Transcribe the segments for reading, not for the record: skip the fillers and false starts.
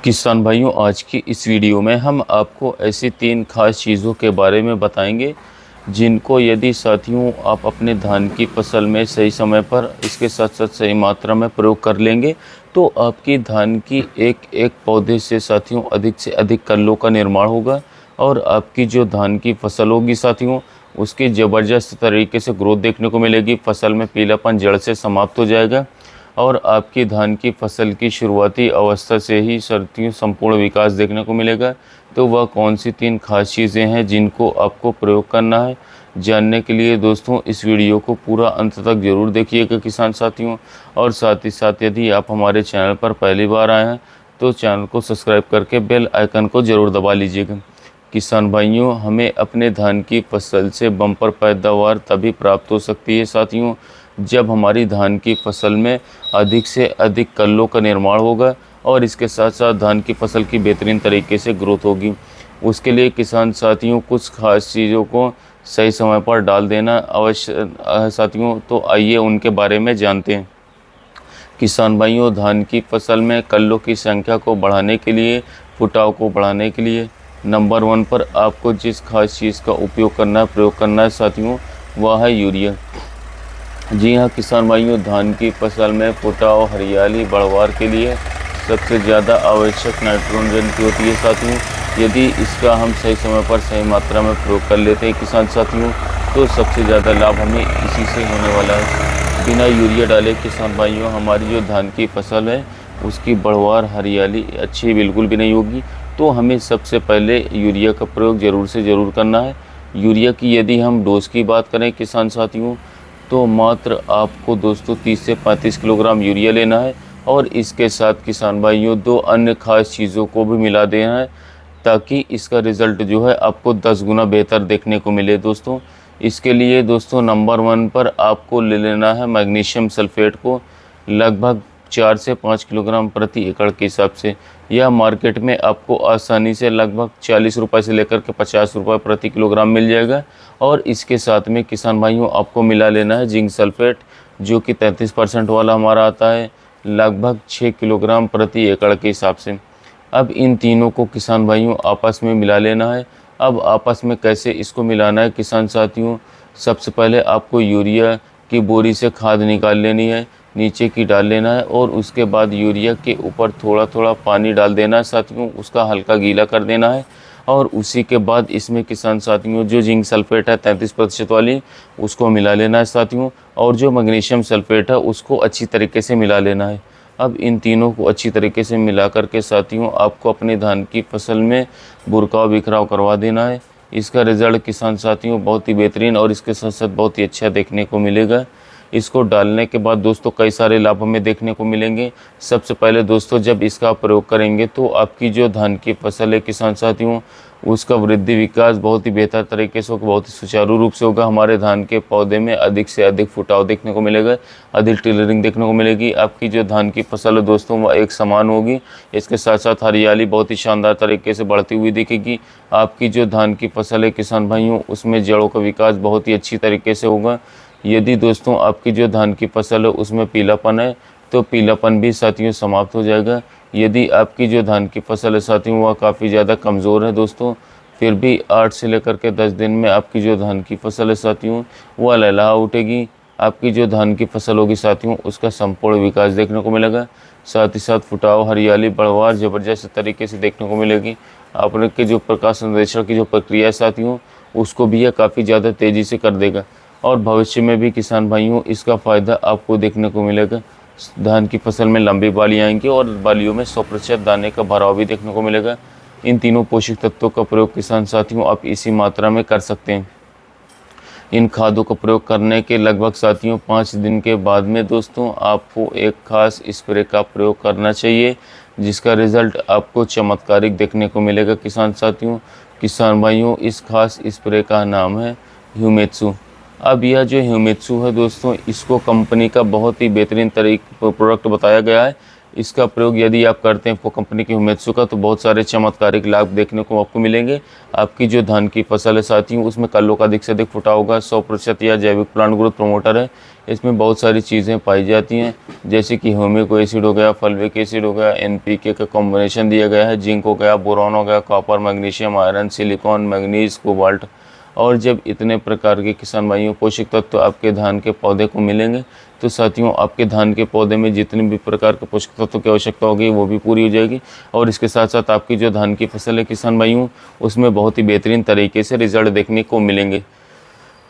किसान भाइयों, आज की इस वीडियो में हम आपको ऐसी 3 खास चीज़ों के बारे में बताएंगे जिनको यदि साथियों आप अपने धान की फसल में सही समय पर इसके साथ साथ सही मात्रा में प्रयोग कर लेंगे तो आपकी धान की एक एक पौधे से अधिक कल्लों का निर्माण होगा और आपकी जो धान की फसल होगी साथियों उसकी ज़बरदस्त तरीके से ग्रोथ देखने को मिलेगी। फसल में पीलापन जड़ से समाप्त हो जाएगा और आपकी धान की फसल की शुरुआती अवस्था से ही साथियों संपूर्ण विकास देखने को मिलेगा। तो वह कौन सी 3 खास चीज़ें हैं जिनको आपको प्रयोग करना है, जानने के लिए दोस्तों इस वीडियो को पूरा अंत तक ज़रूर देखिएगा किसान साथियों। और साथ ही साथ यदि आप हमारे चैनल पर पहली बार आए हैं तो चैनल को सब्सक्राइब करके बेल आइकन को ज़रूर दबा लीजिएगा। किसान भाइयों, हमें अपने धान की फसल से बम्पर पैदावार तभी प्राप्त हो सकती है साथियों जब हमारी धान की फसल में अधिक से अधिक कल्लों का निर्माण होगा और इसके साथ साथ धान की फसल की बेहतरीन तरीके से ग्रोथ होगी। उसके लिए किसान साथियों कुछ खास चीज़ों को सही समय पर डाल देना अवश्य है साथियों। तो आइए उनके बारे में जानते हैं। किसान भाइयों, धान की फसल में कल्लों की संख्या को बढ़ाने के लिए, फुटाव को बढ़ाने के लिए नंबर 1 पर आपको जिस खास चीज़ का प्रयोग करना है साथियों, वह है यूरिया। जी हाँ किसान भाइयों, धान की फसल में फुटाव, हरियाली बढ़वार के लिए सबसे ज़्यादा आवश्यक नाइट्रोजन की होती है साथियों। यदि इसका हम सही समय पर सही मात्रा में प्रयोग कर लेते हैं किसान साथियों तो सबसे ज़्यादा लाभ हमें इसी से होने वाला है। बिना यूरिया डाले किसान भाइयों हमारी जो धान की फसल है उसकी बढ़वार, हरियाली अच्छी बिल्कुल भी नहीं होगी। तो हमें सबसे पहले यूरिया का प्रयोग ज़रूर से ज़रूर करना है। यूरिया की यदि हम डोज की बात करें किसान साथियों तो मात्र आपको दोस्तों 30 से 35 किलोग्राम यूरिया लेना है और इसके साथ किसान भाइयों 2 अन्य खास चीज़ों को भी मिला देना है ताकि इसका रिज़ल्ट जो है आपको 10 गुना बेहतर देखने को मिले दोस्तों। इसके लिए दोस्तों नंबर 1 पर आपको ले लेना है मैग्नीशियम सल्फेट को लगभग 4 से 5 किलोग्राम प्रति एकड़ के हिसाब से। यह मार्केट में आपको आसानी से लगभग 40 रुपये से लेकर के 50 रुपये प्रति किलोग्राम मिल जाएगा। और इसके साथ में किसान भाइयों आपको मिला लेना है जिंक सल्फेट जो कि 33% वाला हमारा आता है लगभग 6 किलोग्राम प्रति एकड़ के हिसाब से। अब इन तीनों को किसान भाइयों आपस में मिला लेना है। अब आपस में कैसे इसको मिलाना है किसान साथियों, सबसे पहले आपको यूरिया की बोरी से खाद निकाल लेनी है, नीचे की डाल लेना है और उसके बाद यूरिया के ऊपर थोड़ा थोड़ा पानी डाल देना है साथियों, उसका हल्का गीला कर देना है। और उसी के बाद इसमें किसान साथियों जो जिंक सल्फेट है 33% वाली उसको मिला लेना है साथियों और जो मैग्नीशियम सल्फेट है उसको अच्छी तरीके से मिला लेना है। अब इन तीनों को अच्छी तरीके से मिला करके साथियों आपको अपने धान की फसल में बुरकाव बिखराव करवा देना है। इसका रिज़ल्ट किसान साथियों बहुत ही बेहतरीन और इसके साथ साथ बहुत ही अच्छा देखने को मिलेगा। इसको डालने के बाद दोस्तों कई सारे लाभ हमें देखने को मिलेंगे। सबसे पहले दोस्तों जब इसका प्रयोग करेंगे तो आपकी जो धान की फसल है किसान साथियों उसका वृद्धि विकास बहुत ही बेहतर तरीके से होगा, बहुत ही सुचारू रूप से होगा। हमारे धान के पौधे में अधिक से अधिक फुटाव देखने को मिलेगा, अधिक टिलरिंग देखने को मिलेगी। आपकी जो धान की फसल है दोस्तों वह एक समान होगी। इसके साथ साथ हरियाली बहुत ही शानदार तरीके से बढ़ती हुई दिखेगी। आपकी जो धान की फसल है किसान भाइयों उसमें जड़ों का विकास बहुत ही अच्छी तरीके से होगा। यदि दोस्तों आपकी जो धान की फसल है उसमें पीलापन है तो पीलापन भी साथियों समाप्त हो जाएगा। यदि आपकी जो धान की फसल है साथियों वह काफ़ी ज़्यादा कमज़ोर है दोस्तों, फिर भी 8 से लेकर के 10 दिन में आपकी जो धान की फसल है साथियों वह लहलहा उठेगी। आपकी जो धान की फसल होगी साथियों उसका संपूर्ण विकास देखने को मिलेगा। साथ ही साथ फुटाव, हरियाली बढ़वार ज़बरदस्त तरीके से देखने को मिलेगी। आपके जो प्रकाश संश्लेषण की जो प्रक्रिया है साथियों उसको भी यह काफ़ी ज़्यादा तेज़ी से कर देगा और भविष्य में भी किसान भाइयों इसका फ़ायदा आपको देखने को मिलेगा। धान की फसल में लंबी बालियाँ आएंगी और बालियों में 100% दाने का भराव भी देखने को मिलेगा। इन तीनों पोषक तत्वों का प्रयोग किसान साथियों आप इसी मात्रा में कर सकते हैं। इन खादों का प्रयोग करने के लगभग साथियों 5 दिन के बाद में दोस्तों आपको एक खास स्प्रे का प्रयोग करना चाहिए जिसका रिज़ल्ट आपको चमत्कारिक देखने को मिलेगा किसान साथियों। किसान भाइयों इस खास स्प्रे का नाम है ह्यूमेटसू। अब यह जो ह्यूमेटसू है दोस्तों इसको कंपनी का बहुत ही बेहतरीन प्रोडक्ट बताया गया है। इसका प्रयोग यदि आप करते हैं कंपनी की हुमेत्सु का, तो बहुत सारे चमत्कारिक लाभ देखने को आपको मिलेंगे। आपकी जो धान की फसल है साथियों, उसमें कल्लों का अधिक से अधिक फुटा होगा। 100% यह जैविक प्लांट ग्रोथ प्रमोटर है। इसमें बहुत सारी चीज़ें पाई जाती हैं, जैसे कि ह्यूमिक एसिड हो गया, फल्विक एसिड हो गया, NPK का कॉम्बिनेशन दिया गया है, जिंक हो गया, बोरॉन हो गया, copper, magnesium, iron, silicon, manganese, cobalt. और जब इतने प्रकार के किसान भाइयों पोषक तत्व आपके धान के पौधे को मिलेंगे, तो साथियों आपके धान के पौधे में जितने भी प्रकार के पोषक तत्वों की आवश्यकता होगी वो भी पूरी हो जाएगी। और इसके साथ साथ आपकी जो धान की फसल है किसान भाइयों, उसमें बहुत ही बेहतरीन तरीके से रिजल्ट देखने को मिलेंगे।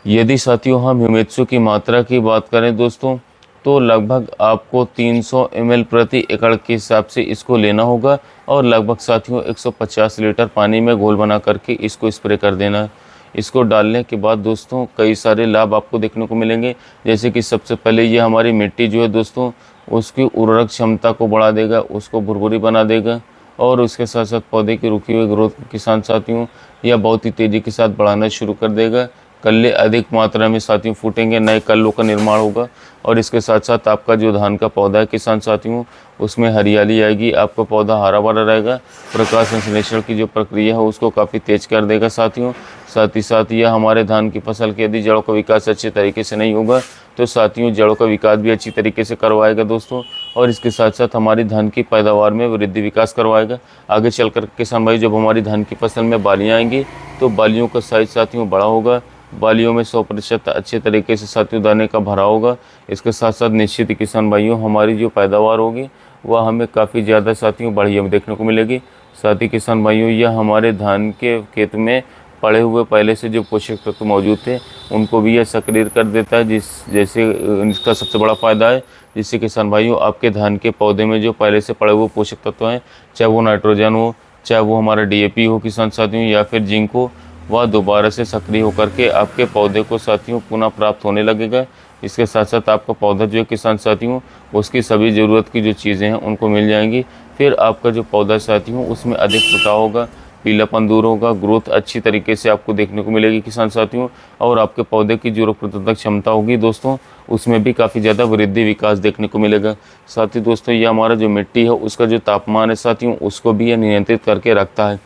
यदि साथियों हम ह्यूमेत्सु की मात्रा की बात करें दोस्तों, तो लगभग आपको 300 ml प्रति एकड़ के हिसाब से इसको लेना होगा और लगभग साथियों 150 लीटर पानी में घोल बना करके इसको स्प्रे कर देना है। इसको डालने के बाद दोस्तों कई सारे लाभ आपको देखने को मिलेंगे, जैसे कि सबसे पहले ये हमारी मिट्टी जो है दोस्तों, उसकी उर्वरक क्षमता को बढ़ा देगा, उसको भुरभुरी बना देगा। और उसके साथ साथ पौधे की रुकी हुई ग्रोथ को किसान साथियों यह बहुत ही तेज़ी के साथ बढ़ाना शुरू कर देगा। कल्ले अधिक मात्रा में साथियों फूटेंगे, नए कल्लों का निर्माण होगा। और इसके साथ साथ आपका जो धान का पौधा है किसान साथियों, उसमें हरियाली आएगी, आपका पौधा हरा भरा रहेगा। प्रकाश संश्लेषण की जो प्रक्रिया है उसको काफ़ी तेज़ कर देगा साथियों। साथ ही साथ यह हमारे धान की फसल के यदि जड़ों का विकास अच्छे तरीके से नहीं होगा, तो साथियों जड़ों का विकास भी अच्छी तरीके से करवाएगा दोस्तों। और इसके साथ साथ हमारी धान की पैदावार में वृद्धि विकास करवाएगा। आगे चलकर किसान भाई जब हमारी धान की फसल में बालियाँ आएंगी, तो बालियों का साइज साथियों बड़ा होगा। बालियों में 100% अच्छे तरीके से साथियों दाने का भरा होगा। इसके साथ साथ निश्चित किसान भाइयों हमारी जो पैदावार होगी वह हमें काफ़ी ज़्यादा साथियों बढ़िया देखने को मिलेगी। साथ ही किसान भाइयों यह हमारे धान के खेत में पड़े हुए पहले से जो पोषक तत्व मौजूद थे उनको भी यह सक्रिय कर देता है, जैसे इसका सबसे बड़ा फ़ायदा है, जिससे किसान भाइयों आपके धान के पौधे में जो पहले से पड़े हुए पोषक तत्व हैं, चाहे वो नाइट्रोजन हो, चाहे वो हमारा DAP हो किसान साथियों, या फिर जिंक हो, वह दोबारा से सक्रिय होकर के आपके पौधे को साथियों पुनः प्राप्त होने लगेगा। इसके साथ साथ आपका पौधा जो है किसान साथियों, उसकी सभी ज़रूरत की जो चीज़ें हैं उनको मिल जाएंगी। फिर आपका जो पौधा साथियों उसमें अधिक फुटाव होगा, पीलापन दूर होगा, ग्रोथ अच्छी तरीके से आपको देखने को मिलेगी किसान साथियों। और आपके पौधे की जो रोग प्रतिरोधक क्षमता होगी दोस्तों, उसमें भी काफ़ी ज़्यादा वृद्धि विकास देखने को मिलेगा। साथ ही दोस्तों ये हमारा जो मिट्टी है उसका जो तापमान है साथियों, उसको भी यह नियंत्रित करके रखता है।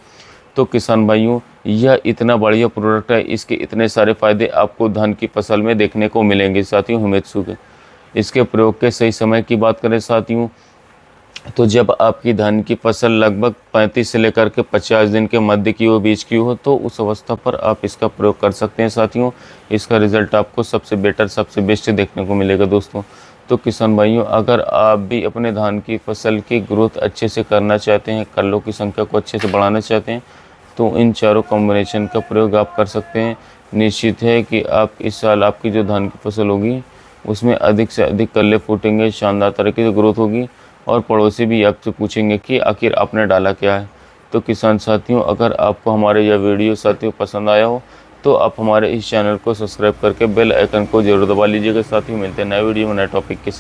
तो किसान भाइयों यह इतना बढ़िया प्रोडक्ट है, इसके इतने सारे फ़ायदे आपको धान की फसल में देखने को मिलेंगे साथियों हुमेत्सु के। इसके प्रयोग के सही समय की बात करें साथियों, तो जब आपकी धान की फसल लगभग 35 से लेकर के 50 दिन के मध्य की हो, बीच की हो, तो उस अवस्था पर आप इसका प्रयोग कर सकते हैं साथियों। इसका रिज़ल्ट आपको सबसे बेटर, सबसे बेस्ट देखने को मिलेगा दोस्तों। तो किसान भाइयों अगर आप भी अपने धान की फसल की ग्रोथ अच्छे से करना चाहते हैं, कल्लों की संख्या को अच्छे से बढ़ाना चाहते हैं, तो इन चारों कॉम्बिनेशन का प्रयोग आप कर सकते हैं। निश्चित है कि आप इस साल आपकी जो धान की फसल होगी उसमें अधिक से अधिक कल्ले फूटेंगे, शानदार तरीके से ग्रोथ होगी और पड़ोसी भी आपसे पूछेंगे कि आखिर आपने डाला क्या है। तो किसान साथियों अगर आपको हमारे यह वीडियो साथियों पसंद आया हो, तो आप हमारे इस चैनल को सब्सक्राइब करके बेल आइकन को जरूर दबा लीजिएगा। साथियों मिलते हैं नए वीडियो में नए टॉपिक के साथ।